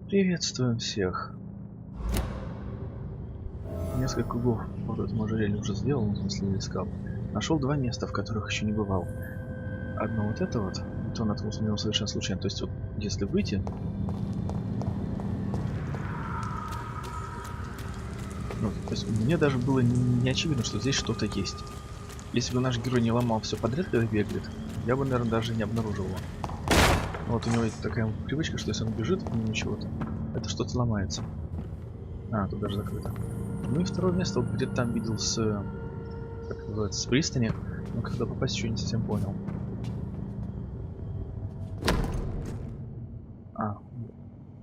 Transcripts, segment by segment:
Приветствуем всех. Несколько кругов под этому ожерелью уже сделал, в смысле искал. Нашел два места, в которых еще не бывал. Одно вот это вот, и то наткнулся на него совершенно случайно. То есть вот, если выйти... Ну, то есть мне даже было не очевидно, что здесь что-то есть. Если бы наш герой не ломал все подряд, когда бегает, я бы, наверное, даже не обнаружил его. Но вот у него есть такая привычка, что если он бежит мимо чего-то, это что-то ломается. А, тут даже закрыто. Ну и второе место, вот где-то там видел с... Как называется, с пристани. Но когда попасть, еще не совсем понял. А,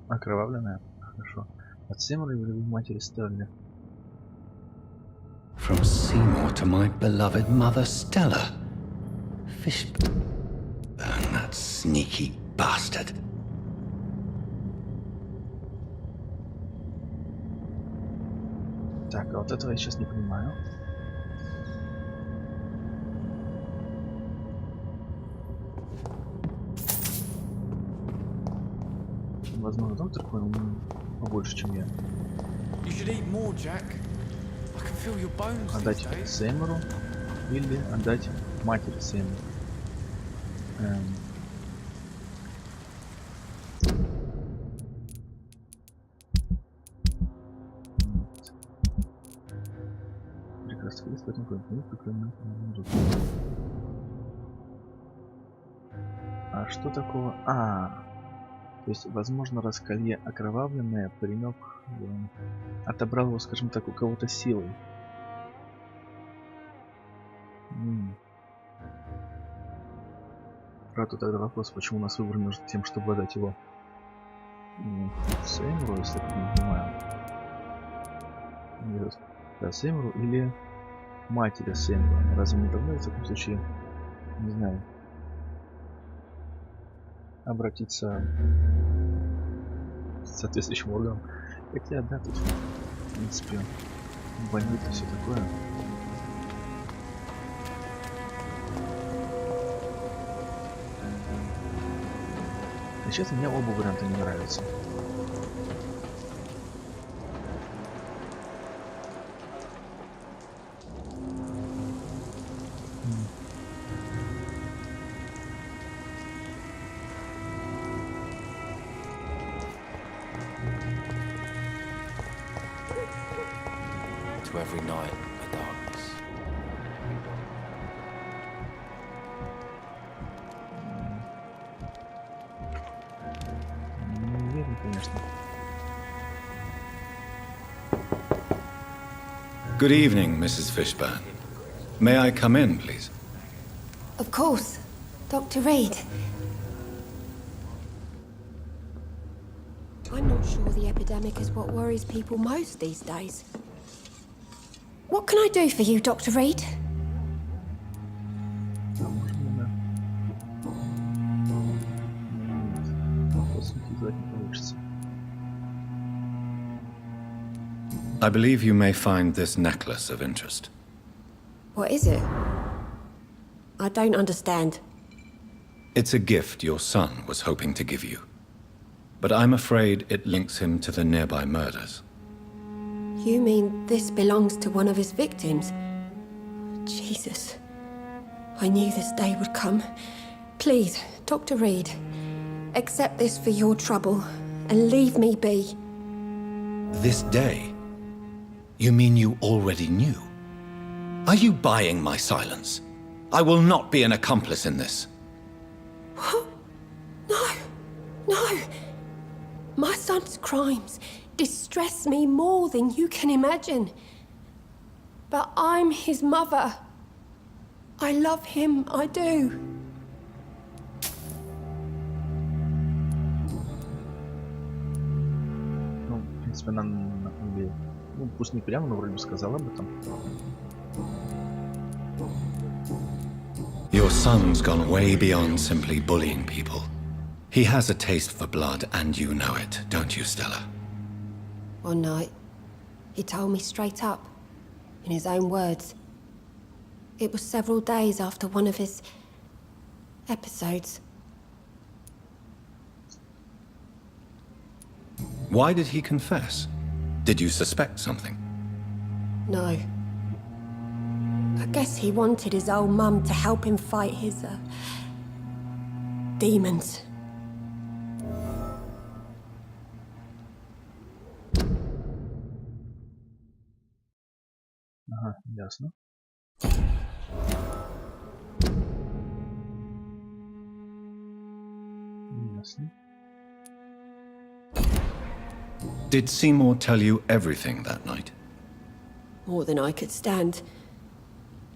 окровавленная. Хорошо. От Сэмора или в матери Стелли? From Seymour to my beloved mother Stella. Fishburne, that sneaky bastard. Так, а вот этого я сейчас не понимаю. Возможно, доктор понял побольше, чем я. Отдать Сеймору или отдать матери Сеймору. Прекрасно, есть поэтому какой-нибудь. А что такого? То есть, возможно, раз колье окровавленное, паренек отобрал его, скажем так, у кого-то силой. Правда, тогда вопрос, почему у нас выбор между тем, чтобы отдать его Сеймуру, если я не понимаю. Да, Сеймуру или матери Сеймура. Разве не давно, в таком случае, не знаю, обратиться к соответствующим органам. Хотя, да, тут, в принципе, бандиты, все такое. И честно, мне оба варианта не нравятся. To every night a darkness. Не уверен, конечно. Good evening, Mrs. Fishburne. May I come in, please? Of course. Dr. Reed. I'm not sure the epidemic is what worries people most these days. What can I do for you, Dr. Reed? I believe you may find this necklace of interest. What is it? I don't understand. It's a gift your son was hoping to give you. But I'm afraid it links him to the nearby murders. You mean this belongs to one of his victims? Jesus. I knew this day would come. Please, Dr. Reed, accept this for your trouble and leave me be. This day? You mean you already knew? Are you buying my silence? I will not be an accomplice in this. What? No. My son's crimes distress me more than you can imagine. But I'm his mother. I love him, I do. Ну, в принципе, она ну, пусть не прямо, но вроде бы сказала об этом. Your son's gone way beyond simply bullying people. He has a taste for blood, and you know it, don't you, Stella? One night, he told me straight up, in his own words. It was several days after one of his episodes. Why did he confess? Did you suspect something? No. I guess he wanted his old mum to help him fight his, demons. Ага, ясно. Ясно. Did Seymour tell you everything that night? More than I could stand.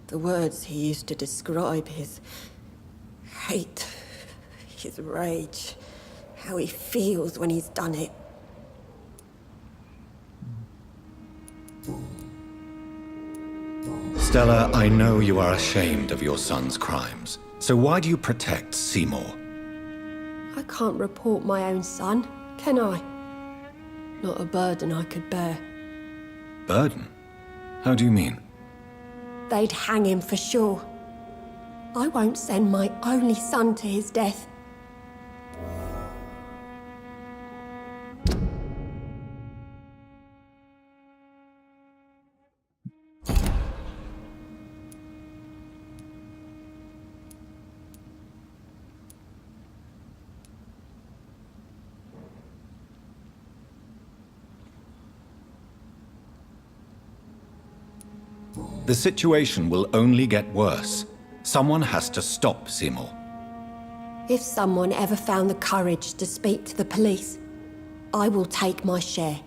The words he used to describe his hate, his rage, how he feels when he's done it. Stella, I know you are ashamed of your son's crimes. So why do you protect Seymour? I can't report my own son, can I? Not a burden I could bear. Burden? How do you mean? They'd hang him for sure. I won't send my only son to his death. The situation will only get worse. Someone has to stop Seymour. If someone ever found the courage to speak to the police, I will take my share.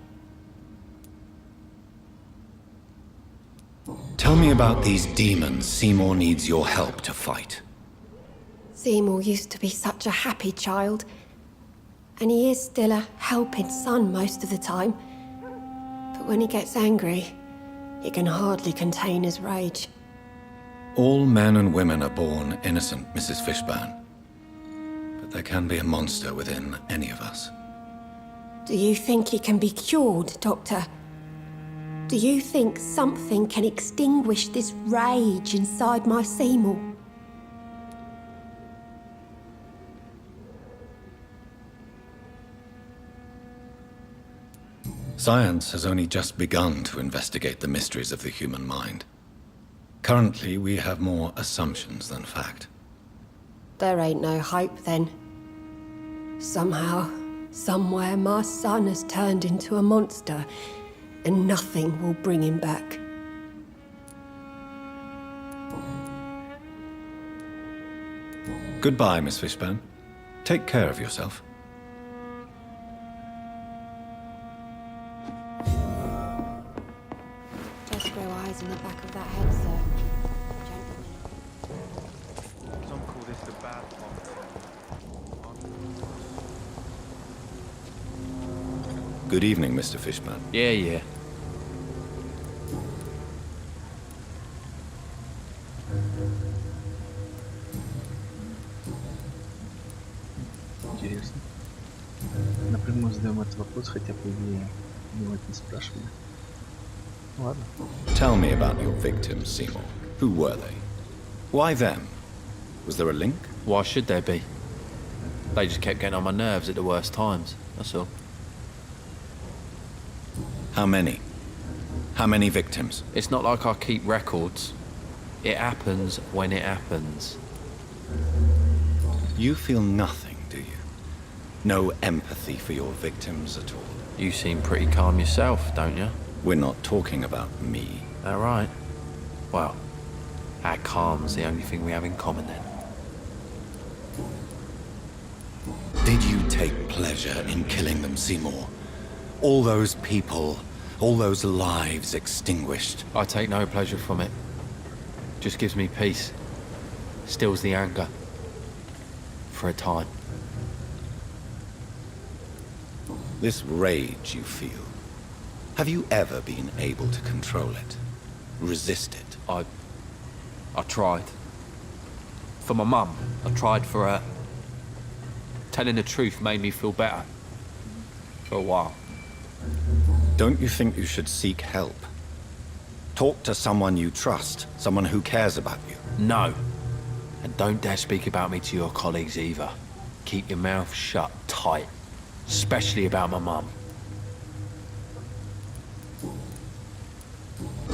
Tell me about these demons Seymour needs your help to fight. Seymour used to be such a happy child, and he is still a helping son most of the time. But when he gets angry, he can hardly contain his rage. All men and women are born innocent, Mrs. Fishburne. But there can be a monster within any of us. Do you think he can be cured, Doctor? Do you think something can extinguish this rage inside my Seymour? Science has only just begun to investigate the mysteries of the human mind. Currently, we have more assumptions than fact. There ain't no hope then. Somehow, somewhere, my son has turned into a monster, and nothing will bring him back. Goodbye, Miss Fishburne. Take care of yourself. Just grow eyes in the back of that head, sir. Some call this the bad one. Good evening, Mr. Fishburne. Yeah. Интересно. Напрямую задаем этот вопрос, хотя по идее его это не спрашивали. Ладно. Tell me about your victims, Seymour. Who were they? Why them? Was there a link? Why should there be? They just kept getting on my nerves at the worst times, that's all. How many? How many victims? It's not like I keep records. It happens when it happens. You feel nothing, do you? No empathy for your victims at all? You seem pretty calm yourself, don't you? We're not talking about me. All right. Well, our calm's the only thing we have in common then. Did you take pleasure in killing them, Seymour? All those people, all those lives extinguished. I take no pleasure from it. Just gives me peace. Stills the anger. For a time. This rage you feel, have you ever been able to control it? Resist it? I tried. For my mum, I tried for her. Telling the truth made me feel better. For a while. Don't you think you should seek help? Talk to someone you trust, someone who cares about you. No. And don't dare speak about me to your colleagues either. Keep your mouth shut tight. Especially about my mum.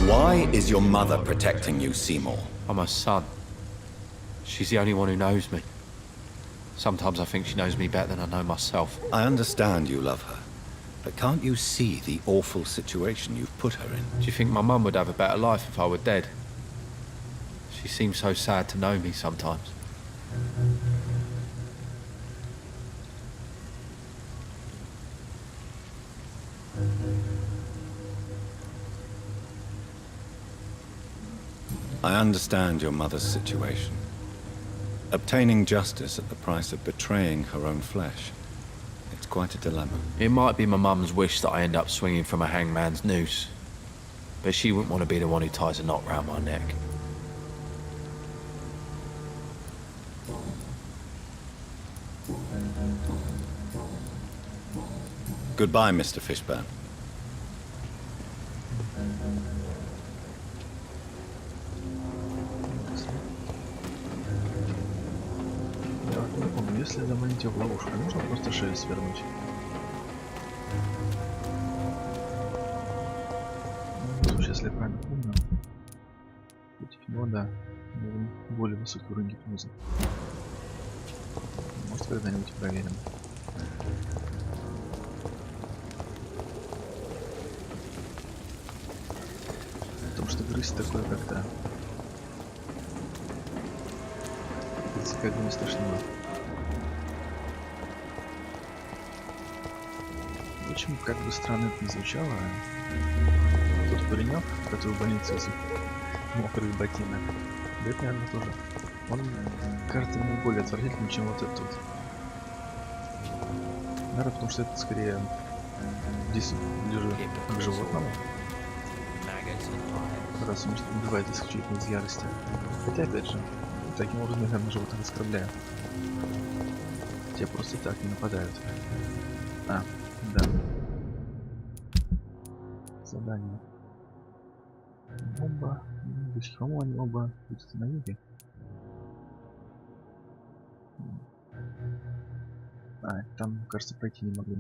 Why is your mother protecting you, Seymour? I'm her son. She's the only one who knows me. Sometimes I think she knows me better than I know myself. I understand you love her, but can't you see the awful situation you've put her in? Do you think my mum would have a better life if I were dead? She seems so sad to know me sometimes. I understand your mother's situation. Obtaining justice at the price of betraying her own flesh. It's quite a dilemma. It might be my mum's wish that I end up swinging from a hangman's noose, but she wouldn't want to be the one who ties a knot round my neck. Goodbye, Mr. Fishburne. Я вот не помню, если заманить его в ловушку, можно просто шею свернуть? Ну, слушай, если я правильно помню, против него, да, более высокий уровень гипноза. Может, когда-нибудь проверим. Потому что грызть такое как-то... Это как бы не страшно. Очень как бы странно это не звучало. Тот паренек, который в больнице из мокрых ботинок, да это, наверное, тоже. Он кажется мне более отвратительным, чем вот этот вот. Наверное, потому что это скорее здесь ближе к животному. Раз он убивает исключительно из ярости. Хотя, опять же, таким образом, наверное, животных оскорбляют. Те просто так не нападают. А, да. Задание. Бомба. Почему они оба будут на юге? А, там, кажется, пройти не могу.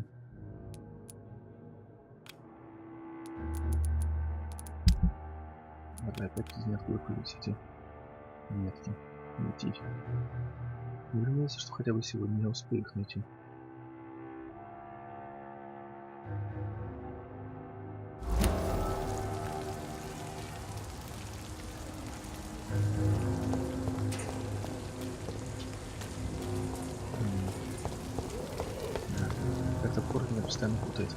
Давай опять из ниоткуда появились эти метки. Найти. Вернется, что хотя бы сегодня я успею их найти. Как-то порт меня постоянно путает.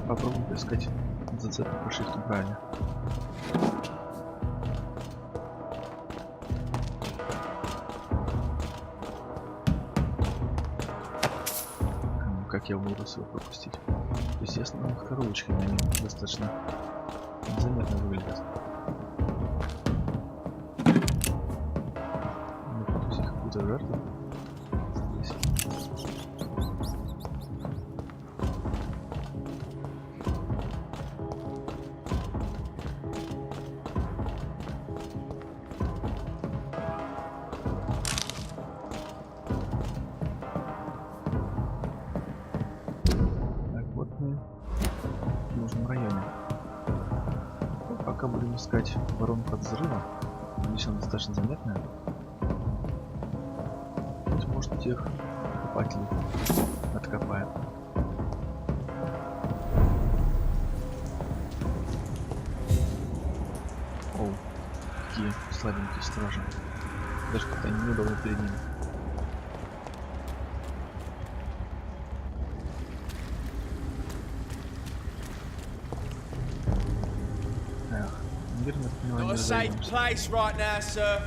Попробуем поискать зацепку по шрифту правильно. Как я умудрился его пропустить? Естественно, коробочками они достаточно заметно выглядят. Ну, пропустить какую-то жертву. Здесь. Пока будем искать воронку от взрыва, здесь она достаточно заметная. Быть может, тех копателей откопаем. Оу, какие слабенькие стражи. Даже как-то неудобно перед ними. вампирами, я так понимаю, Not не a safe разойдемся. place right now, sir.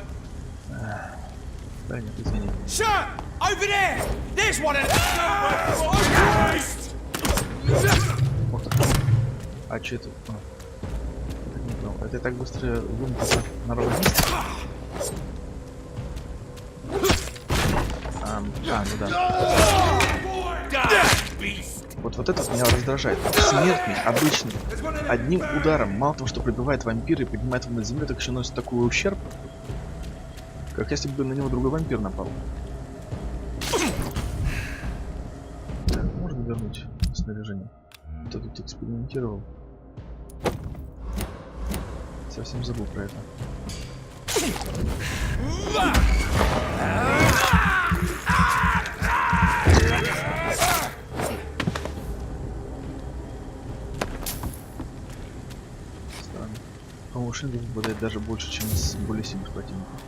Да, нет, извини. Sir! Over there! There's one of them! Ох ты. А что это? А. Это не понял. Это я так быстро вымотался на ровном месте? Ну да. Вот этот меня раздражает. Смертный, обычный, одним ударом, мало того, что пробивает вампира и поднимает его на землю, так еще носит такой ущерб, как если бы на него другой вампир напал. Так, можно вернуть снаряжение. Кто тут экспериментировал? Совсем забыл про это. Странно. По-моему, Шингл выпадает даже больше, чем с более сильных противников.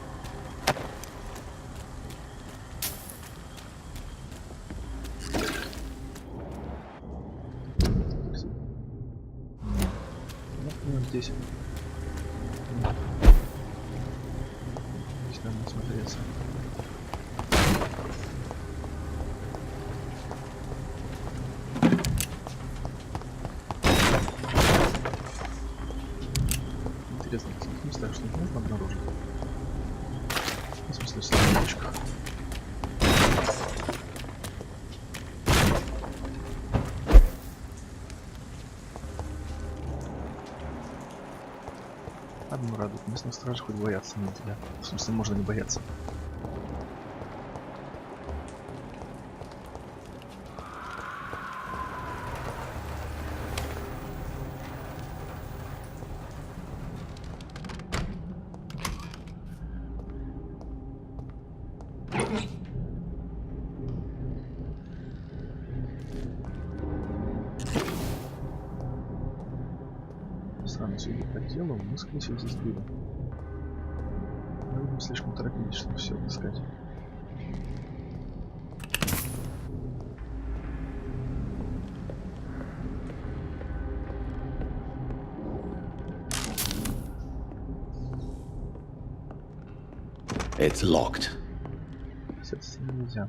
Здесь. Здесь надо смотреться. Интересно, в таких местах что-нибудь можно обнаружить? В смысле, в слоечках. Одну радует, местных стражей хоть боятся не тебя. В смысле, можно не бояться. Странно, судя по телу, мы, скорее всего, здесь были. Мы слишком торопились, чтобы все отыскать. It's locked. Соответственно, нельзя.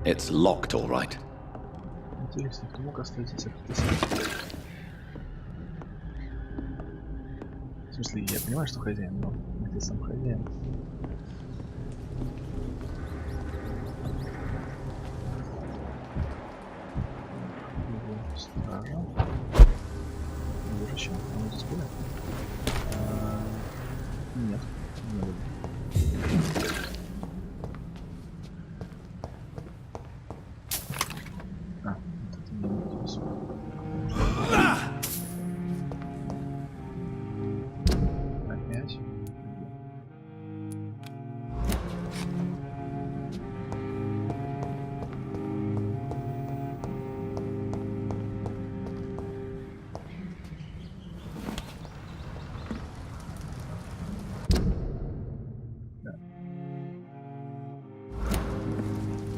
It's locked, all right. Интересно, кто мог оставить эти закрытые. В смысле, я понимаю, что хозяин, но где сам хозяин? Стража. Не вижу, чем. Он здесь были? Нет. Не было.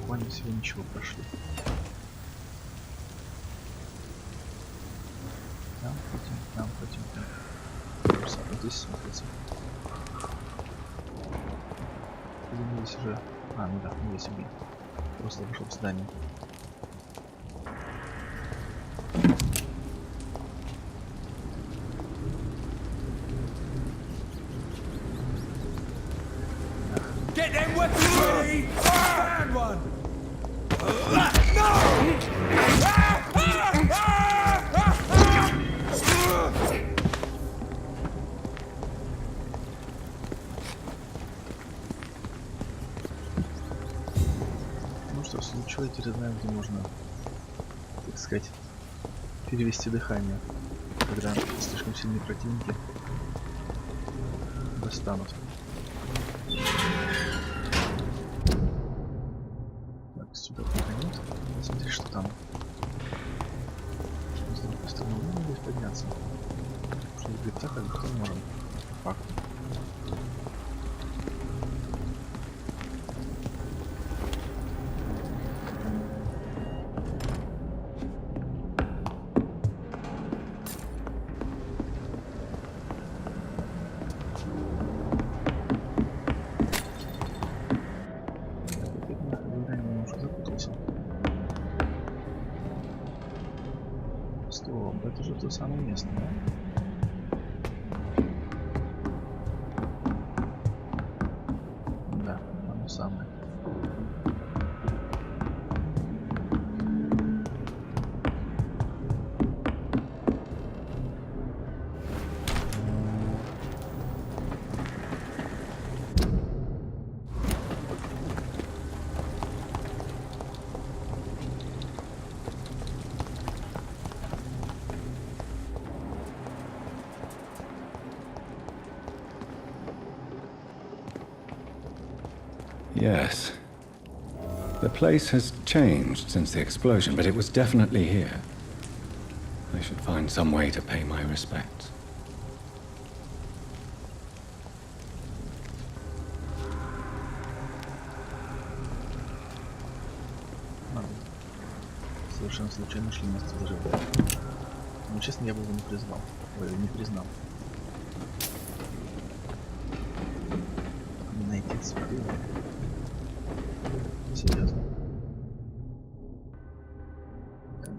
Буквально всего ничего прошли. Там хотим. Просто вот здесь смотрится. Мы здесь уже... ну да, мы здесь убили. Просто вышел в здание. Get them weapons ready! Find one! Ну что, в случае теперь знаем, где можно, так сказать, перевести дыхание, когда слишком сильные противники достанут. Так, сюда пока нет. Смотри, что там. С другой стороны, мы надо здесь подняться. Что в грибцах, а легко можем. Факт. Стоп, это же то самое место, да? Да, оно самое. Yes. The place has changed since the explosion, but it was definitely here. I should find some way to pay my respects. Совершенно случайно нашли место взрыва. Но честно, я бы его не признал. Ой, не признал. Не найти цветы. Серьезно.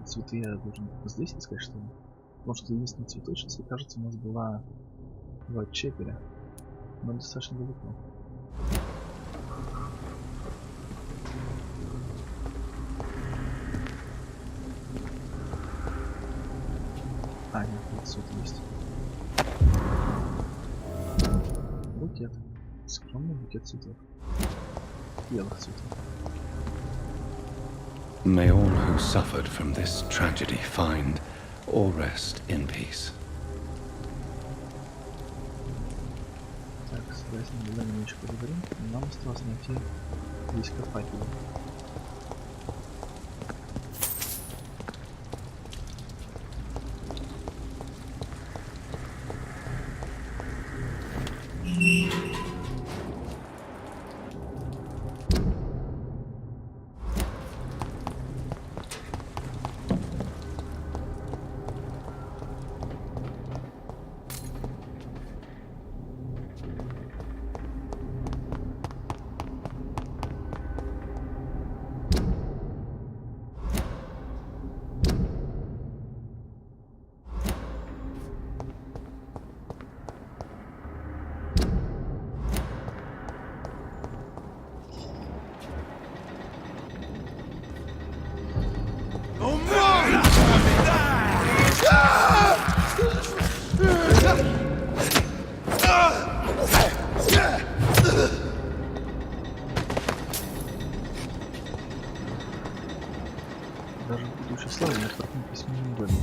Цветы я должен здесь искать, что ли? Потому что единственная цветочница, кажется, у нас была в Чепере. Но достаточно далеко. А, нет, вот цвет есть. Букет. Скромный букет цветов. Белых цветов. May all who suffered from this tragedy find or rest in peace. Так, давайте немножко поговорим. Нам осталось найти весь копатель. Даже будучи славой, я таким письмом не угодно.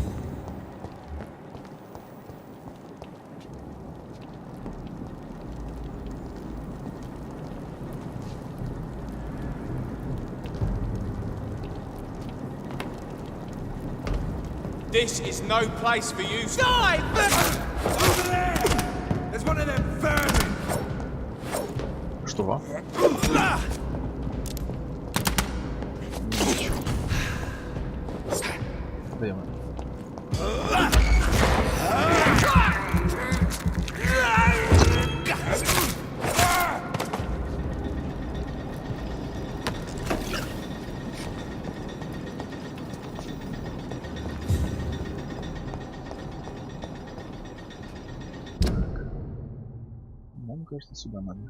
This is no place for you. Die! Over there! There's one of them vermin! Что? Даем. Нам кажется, сюда надо.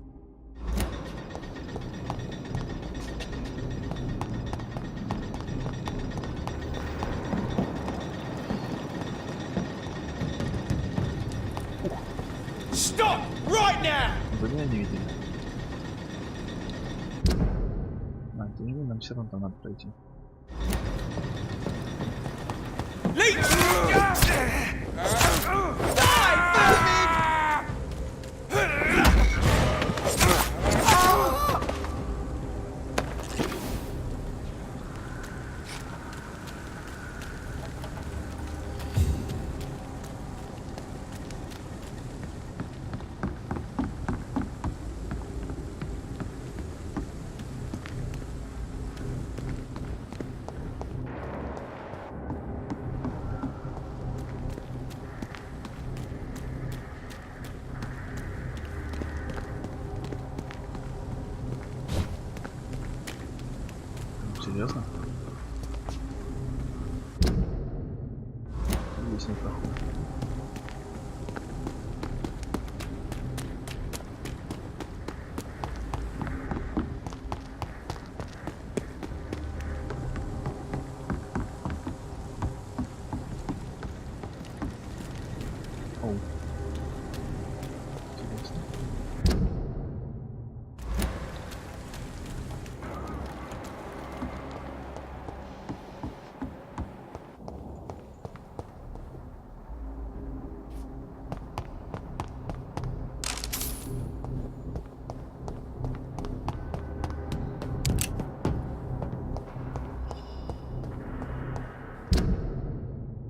Stop! Right now! Вы меня не видели. А, тем не менее, нам все равно там надо пройти. записанный проход. Оу. Интересно.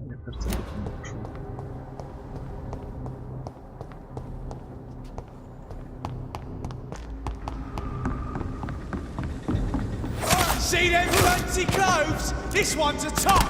Мне кажется, я тут не пошел. See them fancy clothes? This one's a top!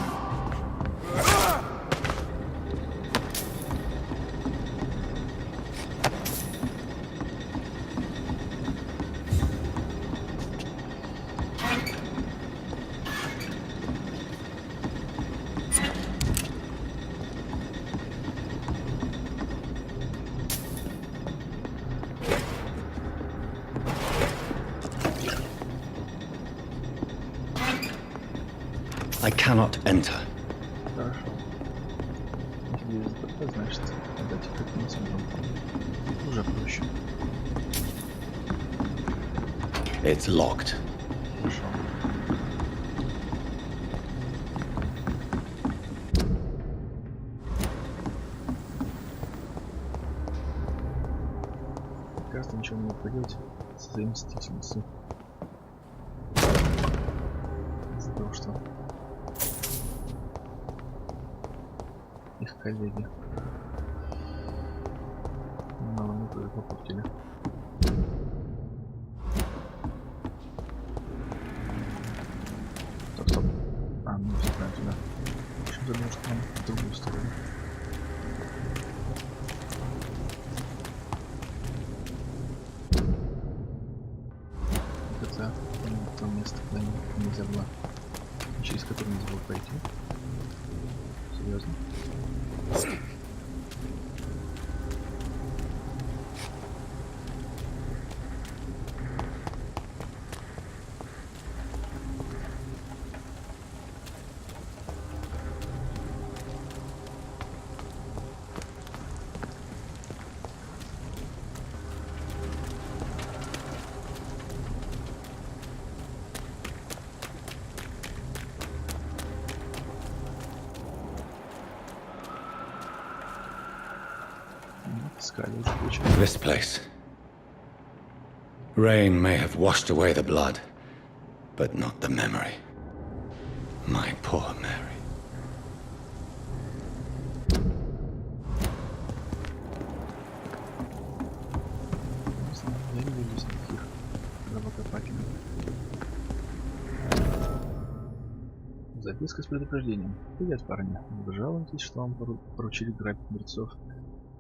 I cannot enter. Хорошо. Если есть ЗПП, значит, давайте как-то не сможем. Уже проще. It's locked. Хорошо. Кажется, ничего не могу поделать со своей мстительностью. Из-за того, что их коллеги мало не только попортили. Стоп. А, ну все правильно туда. В общем, думаю, что нам в другую сторону. Это то место, куда нельзя было, через которое нельзя было пройти. Серьезно? Искали уже ключ. This place. Rain may have washed away the blood, but not the memory. My poor Mary. Не знаю, я не вижу никаких кровокопателей. Записка с предупреждением. Привет, парни. Вы жалуетесь, что вам поручили грабить мертвецов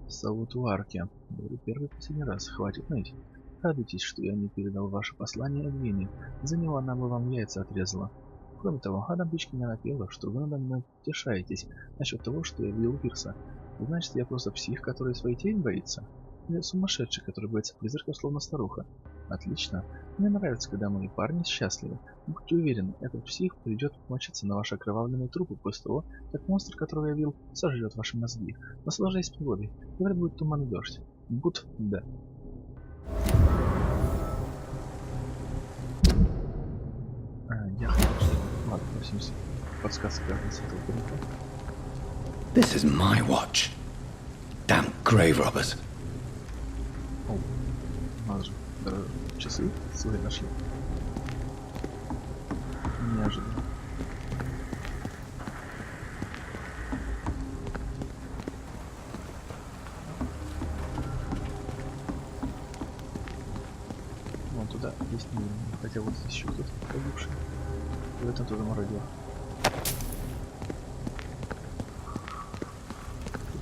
в Саутуарке. Говорю первый и последний раз. Хватит ныть. Радуйтесь, что я не передал ваше послание Эдвине. За него она бы вам яйца отрезала. Кроме того, она дочке мне напела, что вы надо мной утешаетесь насчет того, что я видел Пирса. Значит, я просто псих, который своей тени боится? Или сумасшедший, который боится призраков, словно старуха? Отлично. Мне нравится, когда мои парни счастливы. Будьте уверены, этот псих придет мочиться на ваши окровавленные трупы после того, как монстр, которого я видел, сожрет ваши мозги. Наслаждайтесь погодой. Говорят, будет туман и дождь. Да. Я хотел, что... Ладно, просимся. Подсказка с этого паренька. This is my watch. Damn grave robbers. О, надо же. Часы свои нашли. Неожиданно. Вон туда есть не... Хотя вот здесь еще кто-то погибший. И в этом тоже мародер.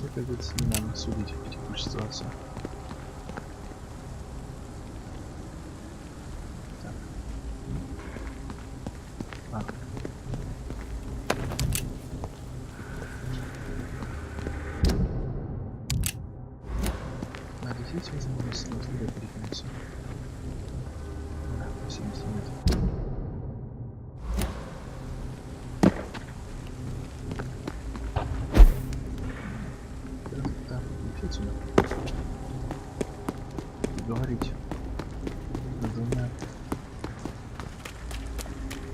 Тут, как говорится, не надо судить в текущей ситуации. отсюда. Говорить с двумя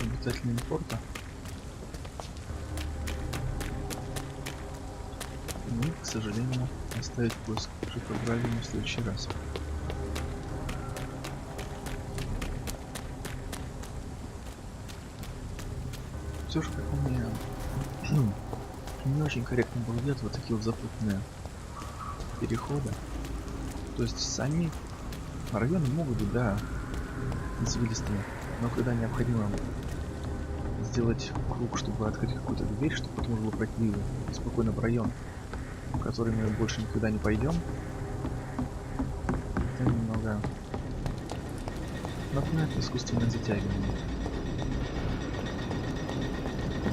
обитателями порта. И, к сожалению, оставить поиск правильно в следующий раз. Все же, как у меня не очень корректно было делать вот такие вот запутанные переходы. То есть сами районы могут быть, да, извилистыми, но когда необходимо сделать круг, чтобы открыть какую-то дверь, чтобы потом можно было пройти спокойно в район, в который мы больше никогда не пойдем, это немного напоминает искусственное затягивание.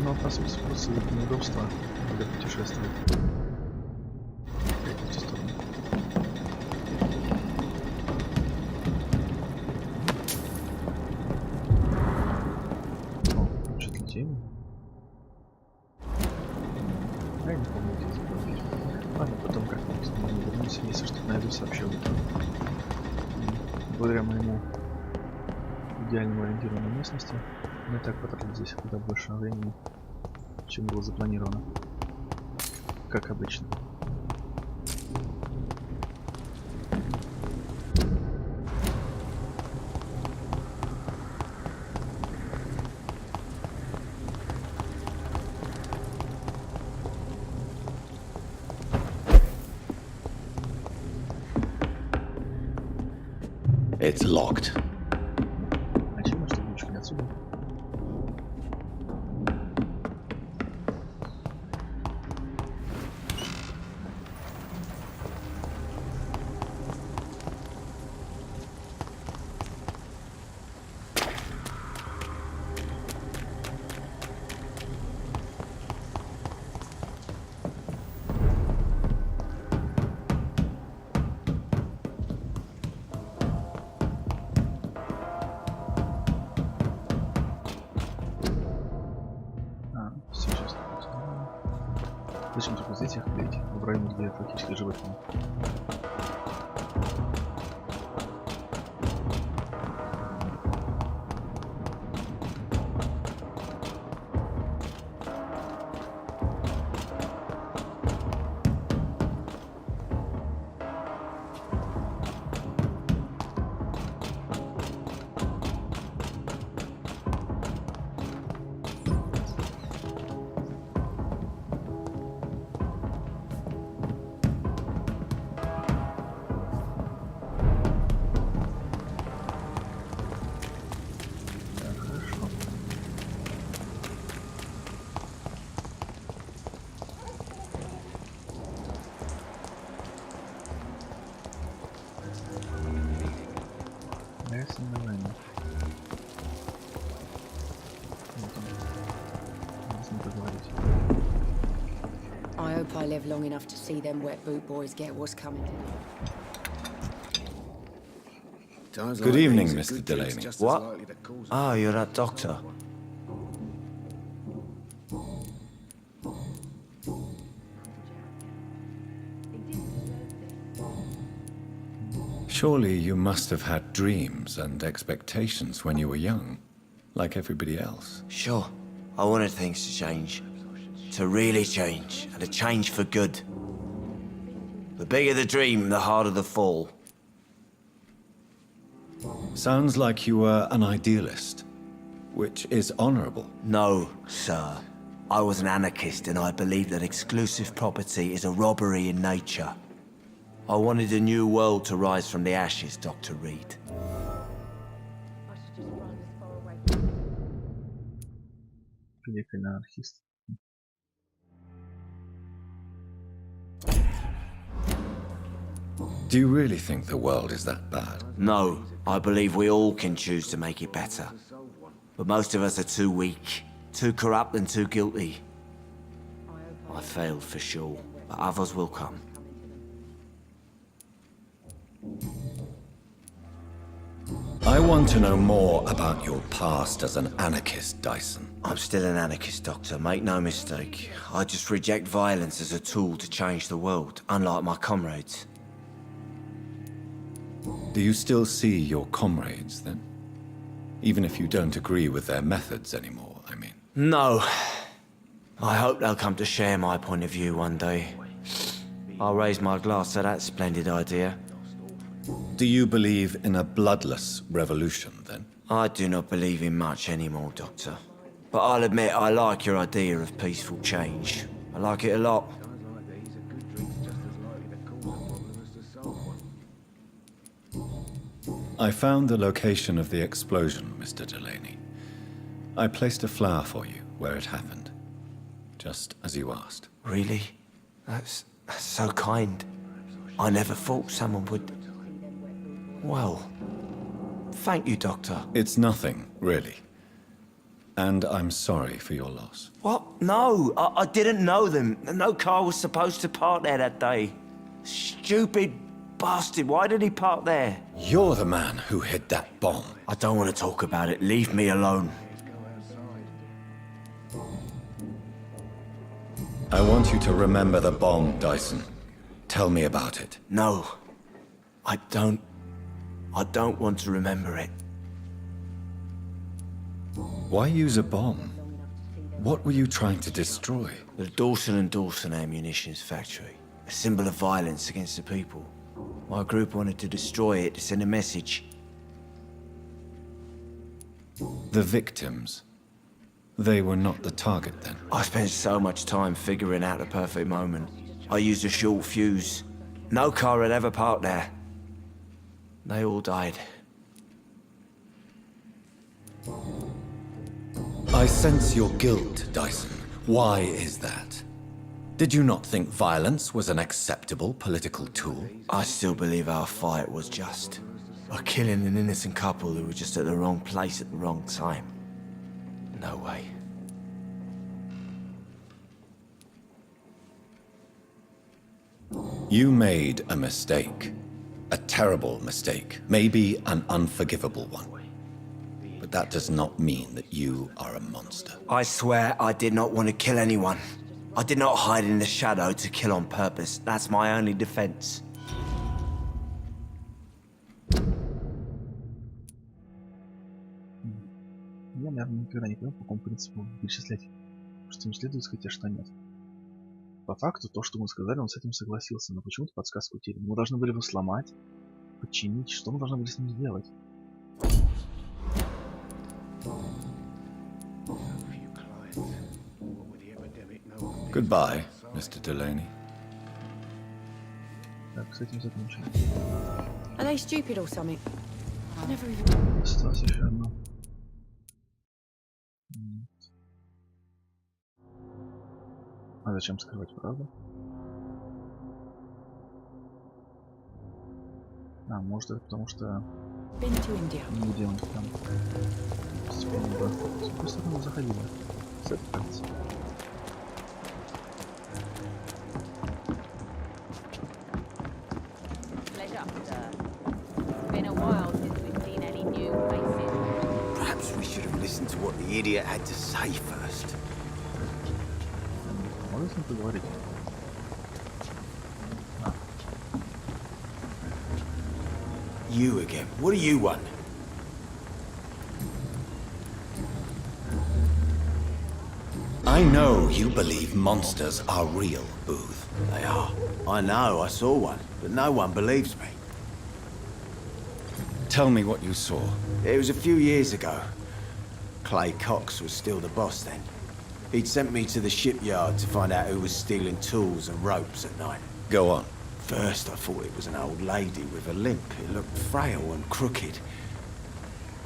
Но по сути просто неудобство для путешествия. Опять в ту сторону. О, что-то летели. Я не помню, где это было. Ладно, потом как-нибудь вернусь, если что-то найду, сообщу. Благодаря моему идеальному ориентированию на местности, мы так потратили здесь куда больше времени, чем было запланировано. Как обычно. It's locked. А чем что ключ отсюда? Сейчас. Зачем только здесь их клеить? В районе, где фактически животные. Ясно, давай. Вот он. Надо с ним поговорить. I hope I live long enough to see them wet boot boys get what's coming to them. Good evening, Mr. Delaney. What? Ah, you're that doctor. Surely you must have had dreams and expectations when you were young, like everybody else. Sure. I wanted things to change. To really change, and to change for good. The bigger the dream, the harder the fall. Sounds like you were an idealist, which is honorable. No, sir. I was an anarchist, and I believed that exclusive property is a robbery in nature. I wanted a new world to rise from the ashes, Dr. Reed. Великий анархист. Do you really think the world is that bad? No, I believe we all can choose to make it better. But most of us are too weak, too corrupt and too guilty. I failed for sure, but others will come. I want to know more about your past as an anarchist, Dyson. I'm still an anarchist, Doctor, make no mistake. I just reject violence as a tool to change the world, unlike my comrades. Do you still see your comrades, then? Even if you don't agree with their methods anymore, I mean. No. I hope they'll come to share my point of view one day. I'll raise my glass to that splendid idea. Do you believe in a bloodless revolution, then? I do not believe in much anymore, Doctor. But I'll admit I like your idea of peaceful change. I like it a lot. I found the location of the explosion, Mr. Delaney. I placed a flower for you where it happened, just as you asked. Really? That's so kind. I never thought someone would... Well, thank you, Doctor. It's nothing, really. And I'm sorry for your loss. What? No, I didn't know them. No car was supposed to park there that day. Stupid bastard, why did he park there? You're the man who hid that bomb. I don't want to talk about it. Leave me alone. I want you to remember the bomb, Dyson. Tell me about it. No, I don't want to remember it. Why use a bomb? What were you trying to destroy? The Dawson & Dawson ammunitions factory. A symbol of violence against the people. My group wanted to destroy it to send a message. The victims. They were not the target, then? I spent so much time figuring out the perfect moment. I used a short fuse. No car had ever parked there. They all died. I sense your guilt, Dyson. Why is that? Did you not think violence was an acceptable political tool? I still believe our fight was just. By killing an innocent couple who were just at the wrong place at the wrong time. No way. You made a mistake. A terrible mistake. Maybe an unforgivable one. But that does not mean that you are a monster. I swear I did not want to kill anyone. I did not hide in the shadow to kill on purpose. That's my only defense. Я, наверное, никогда не понял, по какому принципу перечислять. Что им следует сказать, а что нет. По факту, то, что мы сказали, он с этим согласился, но почему-то подсказку утеряли. Мы должны были его сломать, подчинить. Что мы должны были с ним сделать? Goodbye, Mr. Delaney. Так, с этим закончим. Are they stupid or something? I never even... Осталось еще одно. А зачем скрывать, правда? А, может это потому что... Been to India. Ну, где он там? Постепенно, да. С какой стороны мы заходили? С этой, кажется. Perhaps we should have listened to what the idiot had to say first. Можно с ним поговорить? You again. What do you want? I know you believe monsters are real, Booth. They are. I know, I saw one, but no one believes me. Tell me what you saw. It was a few years ago. Clay Cox was still the boss then. He'd sent me to the shipyard to find out who was stealing tools and ropes at night. Go on. First, I thought it was an old lady with a limp. It looked frail and crooked.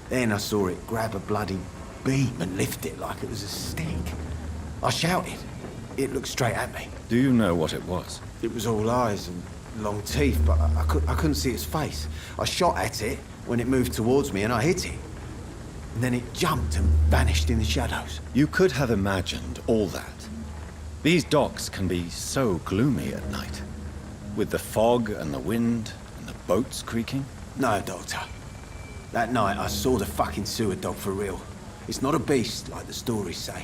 Then I saw it grab a bloody beam and lift it like it was a stick. I shouted. It looked straight at me. Do you know what it was? It was all eyes and long teeth, but I couldn't see its face. I shot at it when it moved towards me and I hit it. And then it jumped and vanished in the shadows. You could have imagined all that. These docks can be so gloomy at night. With the fog and the wind and the boats creaking. No, Doctor. That night I saw the fucking sewer dog for real. It's not a beast like the stories say.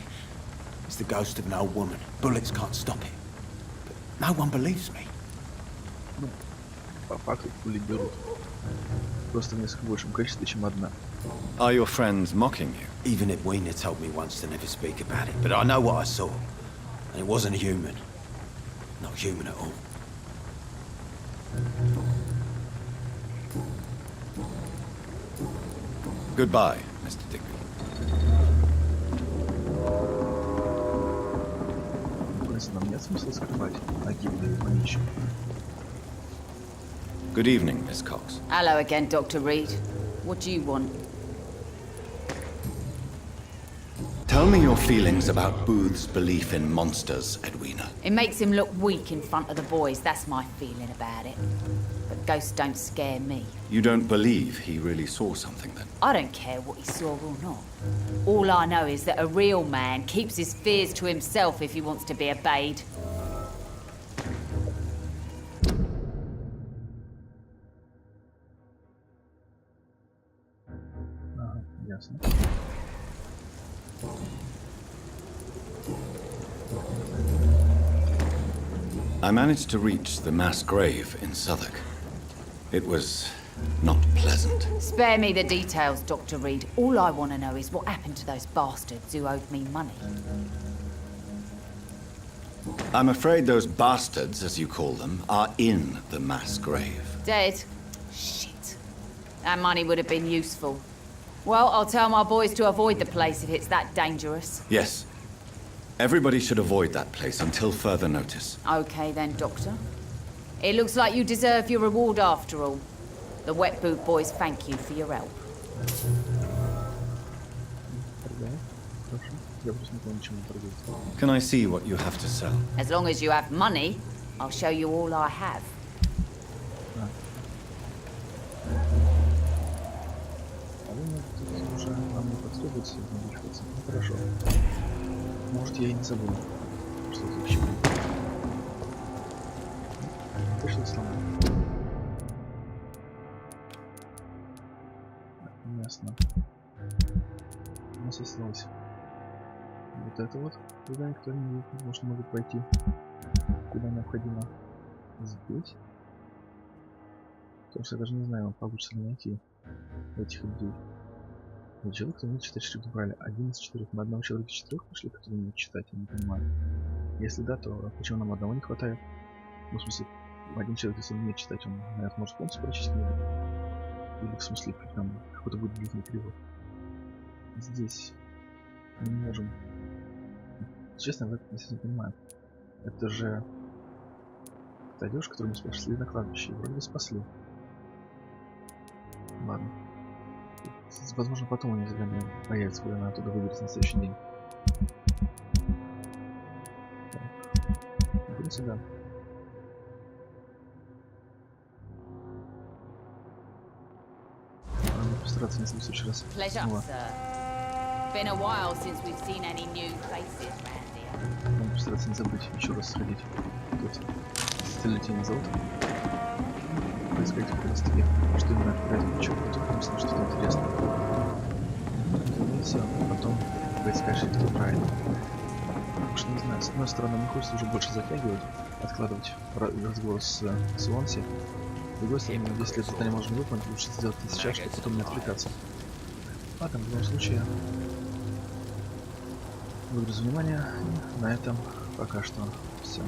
It's the ghost of an old woman. Bullets can't stop it. But no one believes me. Ну, по факту пули берут. Просто в несколько большем количестве, чем одна. Are your friends mocking you? Even Edwina told me once to never speak about it. But I know what I saw. And it wasn't human. Not human at all. Goodbye, Mr. Digby. Нам нет смысла скрывать погибли вонищу. Good evening, Miss Cox. Hello again, Dr. Reed. What do you want? Tell me your feelings about Booth's belief in monsters, Edwina. It makes him look weak in front of the boys, that's my feeling about it. But ghosts don't scare me. You don't believe he really saw something then? I don't care what he saw or not. All I know is that a real man keeps his fears to himself if he wants to be obeyed. Ага, ясно. I managed to reach the mass grave in Southwark. It was not pleasant. Spare me the details, Dr. Reed. All I want to know is what happened to those bastards who owed me money. I'm afraid those bastards, as you call them, are in the mass grave. Dead? Shit. That money would have been useful. Well, I'll tell my boys to avoid the place if it's that dangerous. Yes. Everybody should avoid that place until further notice. Okay then, Doctor. It looks like you deserve your reward after all. The Wet Boot Boys thank you for your help. Can I see what you have to sell? As long as you have money, I'll show you all I have. Тут уже нам не потребуется увеличиваться. Ну хорошо. Может, я и не забыл, что это вообще будет. Пришлось сломать. Ясно. У нас осталось вот это вот, куда никто не видит, может, могут пойти, куда необходимо здесь. Потому что я даже не знаю, получится ли найти этих людей. Человек, кто умеет читать шрифт брайля. 1 из 4. Мы одного человека 4 пошли, который умеет читать, я не понимаю. Если да, то почему нам одного не хватает? Ну, в смысле, один человек, если умеет читать, он, наверное, может полностью прочесть книгу. Или в смысле, там какой-то будет длинный перевод. Здесь мы не можем. Честно, я не понимаю. Это же та девушка, которую мы спасли на кладбище. Вроде бы спасли. Ладно. Возможно, потом у нее задание появится, когда она оттуда выберется на следующий день. Так. Идем сюда. Надо постараться, если в следующий раз. Pleasure, sir. Been a while since we've seen any new faces around here. Надо постараться не забыть еще раз сходить. Тут столетие зовут. Поискать как раз таки, что именно отправить ничего, вдруг там что-то интересное. Вернуться, а потом поискать шрифт правильно. Потому что не знаю, с одной стороны, мне хочется уже больше затягивать, откладывать разговор с Суонси. С другой стороны, если это не можно выполнить, лучше сделать это сейчас, чтобы потом не отвлекаться. Ладно, в любом случае, выгрузу внимание. На этом пока что все.